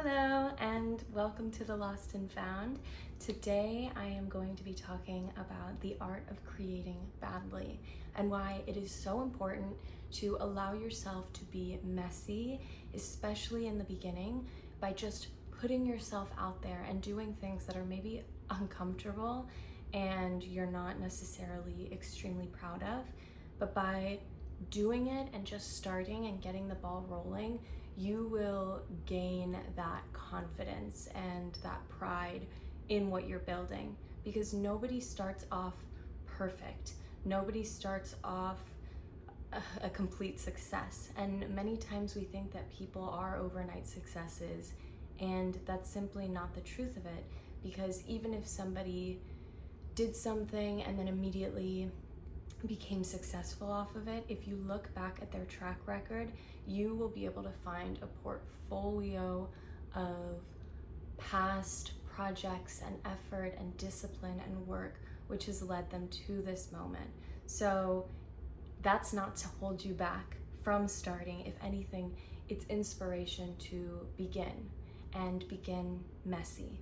Hello and welcome to The Lost and Found. Today I am going to be talking about the art of creating badly and why it is so important to allow yourself to be messy, especially in the beginning, by just putting yourself out there and doing things that are maybe uncomfortable and you're not necessarily extremely proud of, but by doing it and just starting and getting the ball rolling, you will gain that confidence and that pride in what you're building, because nobody starts off perfect. Nobody starts off a complete success. And many times we think that people are overnight successes, and that's simply not the truth of it, because even if somebody did something and then immediately became successful off of it, if you look back at their track record, you will be able to find a portfolio of past projects and effort and discipline and work which has led them to this moment. So that's not to hold you back from starting. If anything, it's inspiration to begin and begin messy.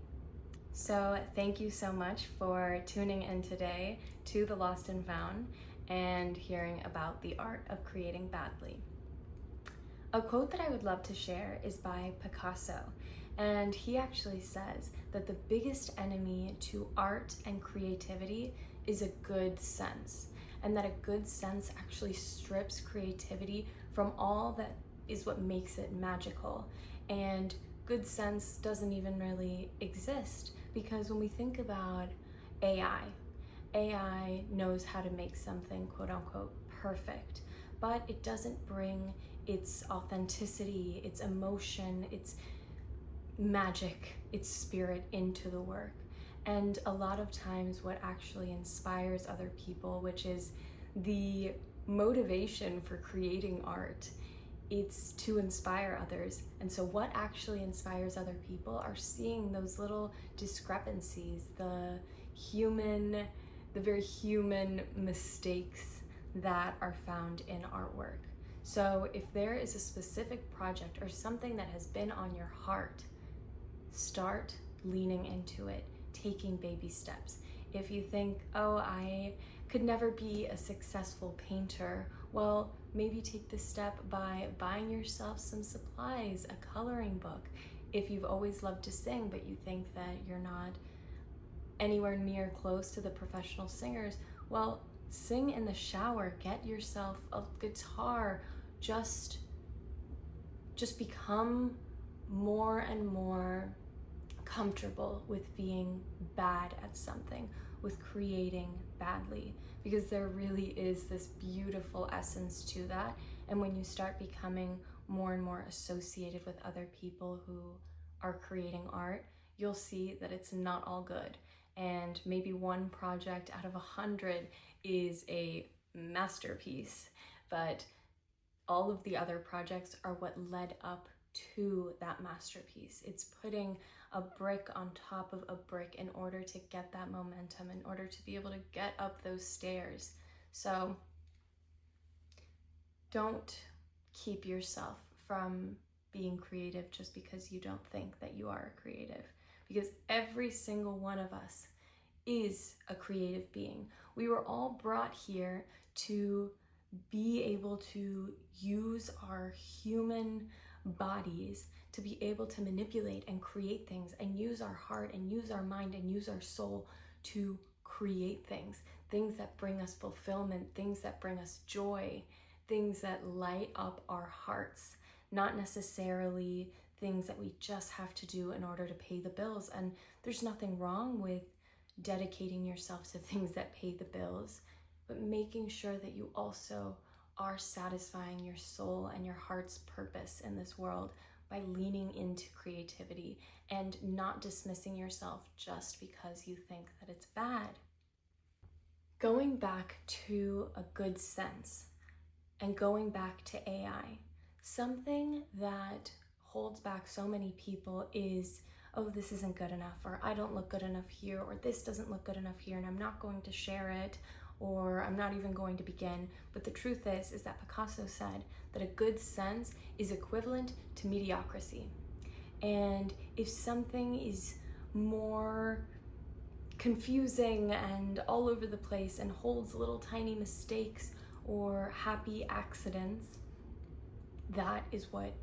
So thank you so much for tuning in today to The Lost and Found and hearing about the art of creating badly. A quote that I would love to share is by Picasso, and he actually says that the biggest enemy to art and creativity is a good sense, and that a good sense actually strips creativity from all that is what makes it magical. And good sense doesn't even really exist, because when we think about AI knows how to make something quote unquote perfect, but it doesn't bring its authenticity, its emotion, its magic, its spirit into the work. And a lot of times what actually inspires other people, which is the motivation for creating art, it's to inspire others. And so what actually inspires other people are seeing those little discrepancies, the very human mistakes that are found in artwork. So if there is a specific project or something that has been on your heart, start leaning into it, taking baby steps. If you think, oh, I could never be a successful painter, well, maybe take the step by buying yourself some supplies, a coloring book. If you've always loved to sing, but you think that you're not anywhere near close to the professional singers, well, sing in the shower, get yourself a guitar, just become more and more comfortable with being bad at something, with creating badly, because there really is this beautiful essence to that. And when you start becoming more and more associated with other people who are creating art, you'll see that it's not all good. And maybe one project out of 100 is a masterpiece, but all of the other projects are what led up to that masterpiece. It's putting a brick on top of a brick in order to get that momentum, in order to be able to get up those stairs. So don't keep yourself from being creative just because you don't think that you are a creative, because every single one of us is a creative being. We were all brought here to be able to use our human bodies to be able to manipulate and create things, and use our heart and use our mind and use our soul to create things that bring us fulfillment, things that bring us joy, things that light up our hearts, not necessarily things that we just have to do in order to pay the bills. And there's nothing wrong with dedicating yourself to things that pay the bills, but making sure that you also are satisfying your soul and your heart's purpose in this world by leaning into creativity and not dismissing yourself just because you think that it's bad. Going back to a good sense and going back to AI, something that holds back so many people is, oh, this isn't good enough, or I don't look good enough here, or this doesn't look good enough here, and I'm not going to share it, or I'm not even going to begin. But the truth is that Picasso said that a good sense is equivalent to mediocrity. And if something is more confusing and all over the place and holds little tiny mistakes or happy accidents, that is what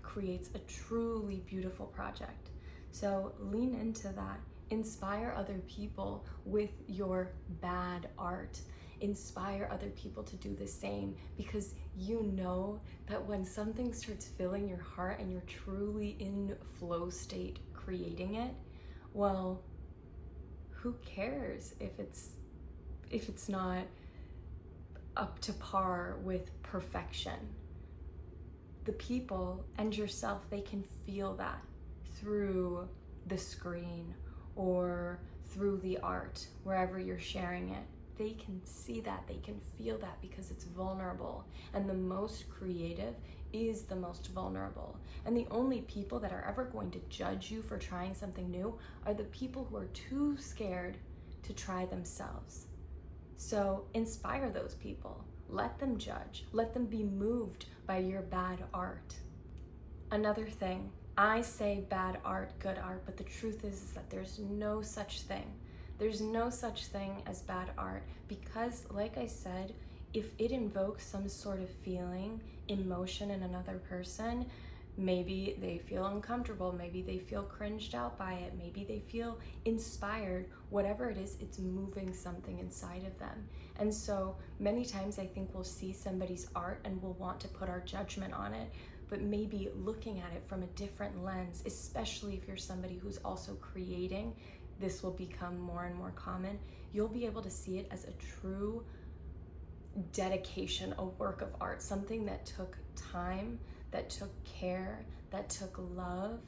creates a truly beautiful project. So lean into that. Inspire other people with your bad art. Inspire other people to do the same, because you know that when something starts filling your heart and you're truly in flow state creating it, well, who cares if it's not up to par with perfection? The people and yourself, they can feel that through the screen or through the art, wherever you're sharing it. They can see that, they can feel that, because it's vulnerable. And the most creative is the most vulnerable. And the only people that are ever going to judge you for trying something new are the people who are too scared to try themselves. So inspire those people. Let them judge. Let them be moved by your bad art. Another thing, I say bad art, good art, but the truth is that there's no such thing. There's no such thing as bad art, because, like I said, if it invokes some sort of feeling, emotion in another person, maybe they feel uncomfortable, maybe they feel cringed out by it, maybe they feel inspired, whatever it is, it's moving something inside of them. And so many times I think we'll see somebody's art and we'll want to put our judgment on it, but maybe looking at it from a different lens, especially if you're somebody who's also creating, this will become more and more common. You'll be able to see it as a true dedication, a work of art, something that took time, that took care, that took love.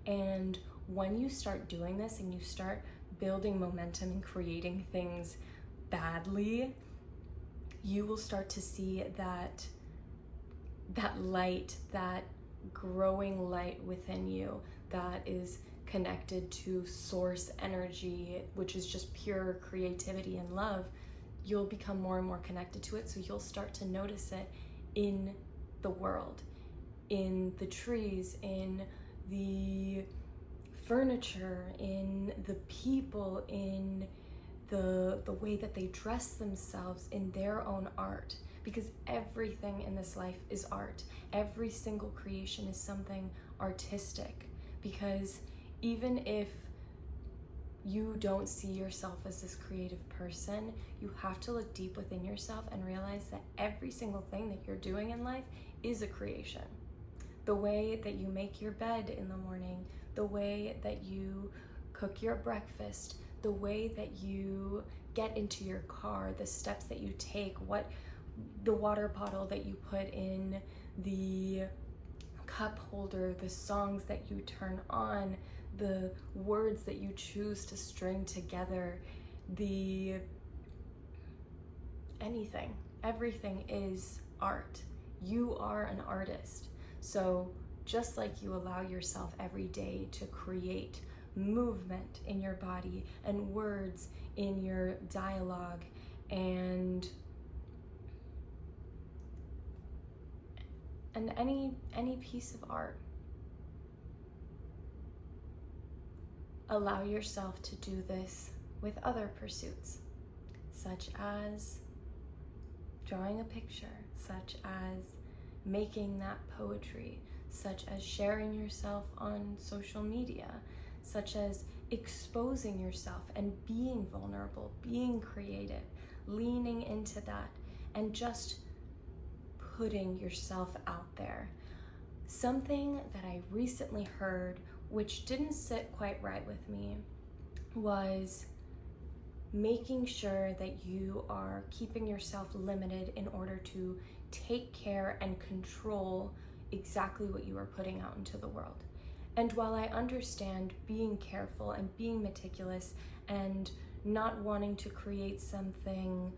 And when you start doing this and you start building momentum and creating things badly, you will start to see that light, that growing light within you that is connected to source energy, which is just pure creativity and love. You'll become more and more connected to it, so you'll start to notice it in the world, in the trees, in the furniture, in the people, in the way that they dress themselves, in their own art. Because everything in this life is art. Every single creation is something artistic, because even if you don't see yourself as this creative person, you have to look deep within yourself and realize that every single thing that you're doing in life is a creation. The way that you make your bed in the morning, the way that you cook your breakfast, the way that you get into your car, the steps that you take, the water bottle that you put in the cup holder, the songs that you turn on, the words that you choose to string together, everything is art. You are an artist. So just like you allow yourself every day to create movement in your body and words in your dialogue and any piece of art, allow yourself to do this with other pursuits, such as drawing a picture, such as making that poetry, such as sharing yourself on social media, such as exposing yourself and being vulnerable, being creative, leaning into that, and just putting yourself out there. Something that I recently heard, which didn't sit quite right with me, was making sure that you are keeping yourself limited in order to take care and control exactly what you are putting out into the world. And while I understand being careful and being meticulous and not wanting to create something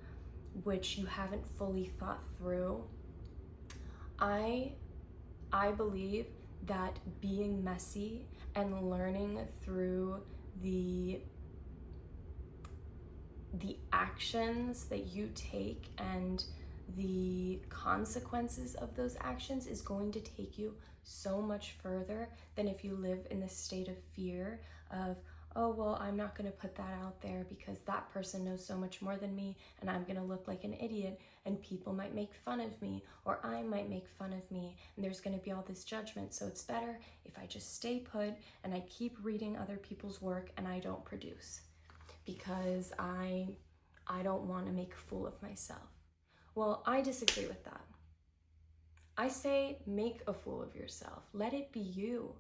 which you haven't fully thought through, I believe that being messy and learning through the actions that you take and the consequences of those actions is going to take you so much further than if you live in this state of fear of, oh, well, I'm not going to put that out there because that person knows so much more than me and I'm going to look like an idiot and people might make fun of me or I might make fun of me and there's going to be all this judgment. So it's better if I just stay put and I keep reading other people's work and I don't produce because I don't want to make a fool of myself. Well, I disagree with that. I say make a fool of yourself. Let it be you.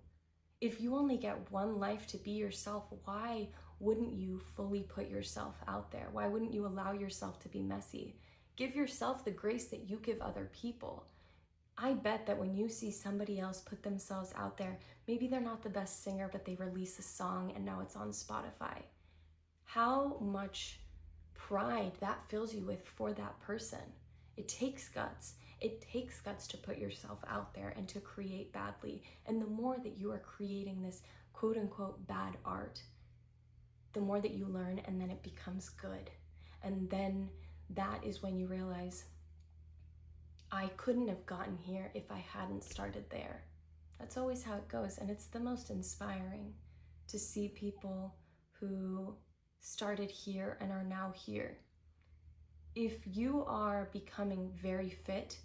If you only get one life to be yourself, why wouldn't you fully put yourself out there? Why wouldn't you allow yourself to be messy? Give yourself the grace that you give other people. I bet that when you see somebody else put themselves out there, maybe they're not the best singer, but they release a song and now it's on Spotify. How much pride that fills you with for that person. It takes guts. It takes guts to put yourself out there and to create badly. And the more that you are creating this quote unquote bad art, the more that you learn and then it becomes good. And then that is when you realize, I couldn't have gotten here if I hadn't started there. That's always how it goes. And it's the most inspiring to see people who started here and are now here. If you are becoming very fit,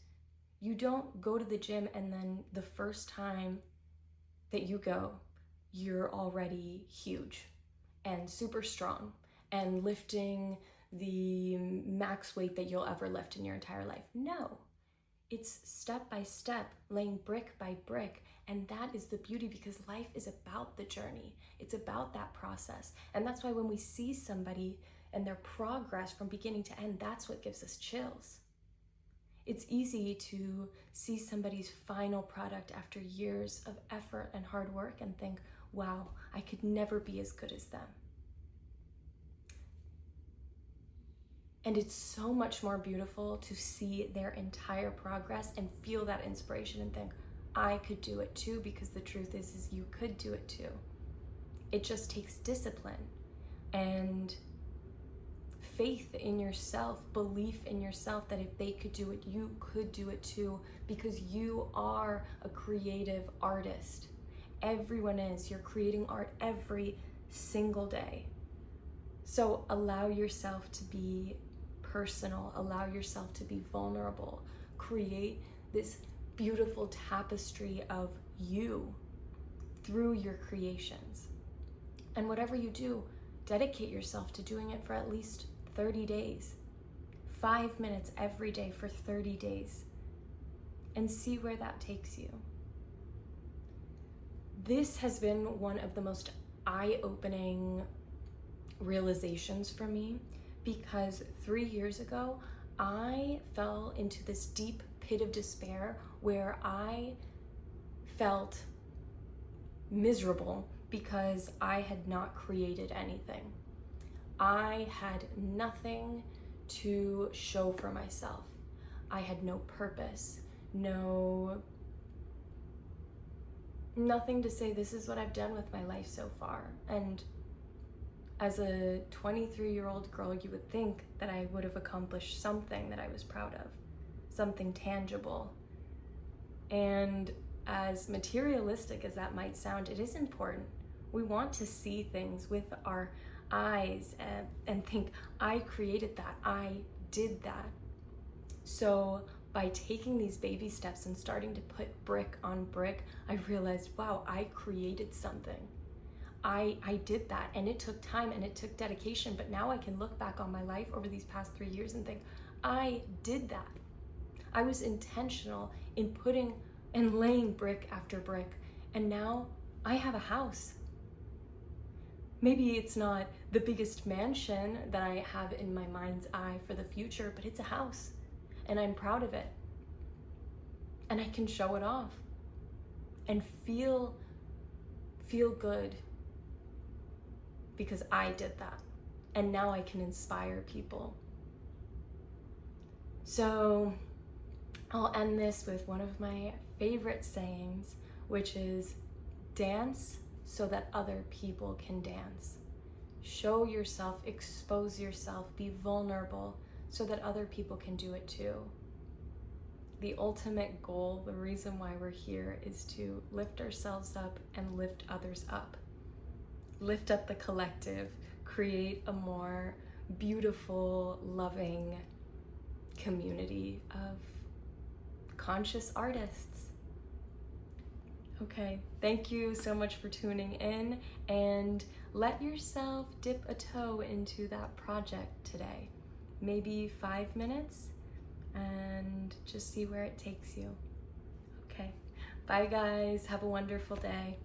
you don't go to the gym and then the first time that you go, you're already huge and super strong and lifting the max weight that you'll ever lift in your entire life. No, it's step by step, laying brick by brick. And that is the beauty, because life is about the journey. It's about that process. And that's why when we see somebody and their progress from beginning to end, that's what gives us chills. It's easy to see somebody's final product after years of effort and hard work and think, wow, I could never be as good as them. And it's so much more beautiful to see their entire progress and feel that inspiration and think, I could do it too, because the truth is you could do it too. It just takes discipline and faith in yourself, belief in yourself that if they could do it, you could do it too, because you are a creative artist. Everyone is. You're creating art every single day. So allow yourself to be personal, allow yourself to be vulnerable, create this beautiful tapestry of you through your creations. And whatever you do, dedicate yourself to doing it for at least 30 days, 5 minutes every day for 30 days, and see where that takes you. This has been one of the most eye-opening realizations for me, because 3 years ago, I fell into this deep pit of despair where I felt miserable because I had not created anything. I had nothing to show for myself. I had no purpose, nothing to say, this is what I've done with my life so far. And as a 23-year-old girl, you would think that I would have accomplished something that I was proud of, something tangible. And as materialistic as that might sound, it is important. We want to see things with our eyes and think, I created that, I did that. So by taking these baby steps and starting to put brick on brick, I realized, wow, I created something. I did that, and it took time and it took dedication, but now I can look back on my life over these past 3 years and think, I did that. I was intentional in putting and laying brick after brick, and now I have a house. Maybe it's not the biggest mansion that I have in my mind's eye for the future, but it's a house, and I'm proud of it. And I can show it off and feel good because I did that. And now I can inspire people. So I'll end this with one of my favorite sayings, which is, dance so that other people can dance. Show yourself, expose yourself, be vulnerable so that other people can do it too. the ultimate goal, the reason why we're here, is to lift ourselves up and lift others up. Lift up the collective, create a more beautiful, loving community of conscious artists. Okay, thank you so much for tuning in, and let yourself dip a toe into that project today. Maybe 5 minutes, and just see where it takes you. Okay, bye guys, have a wonderful day.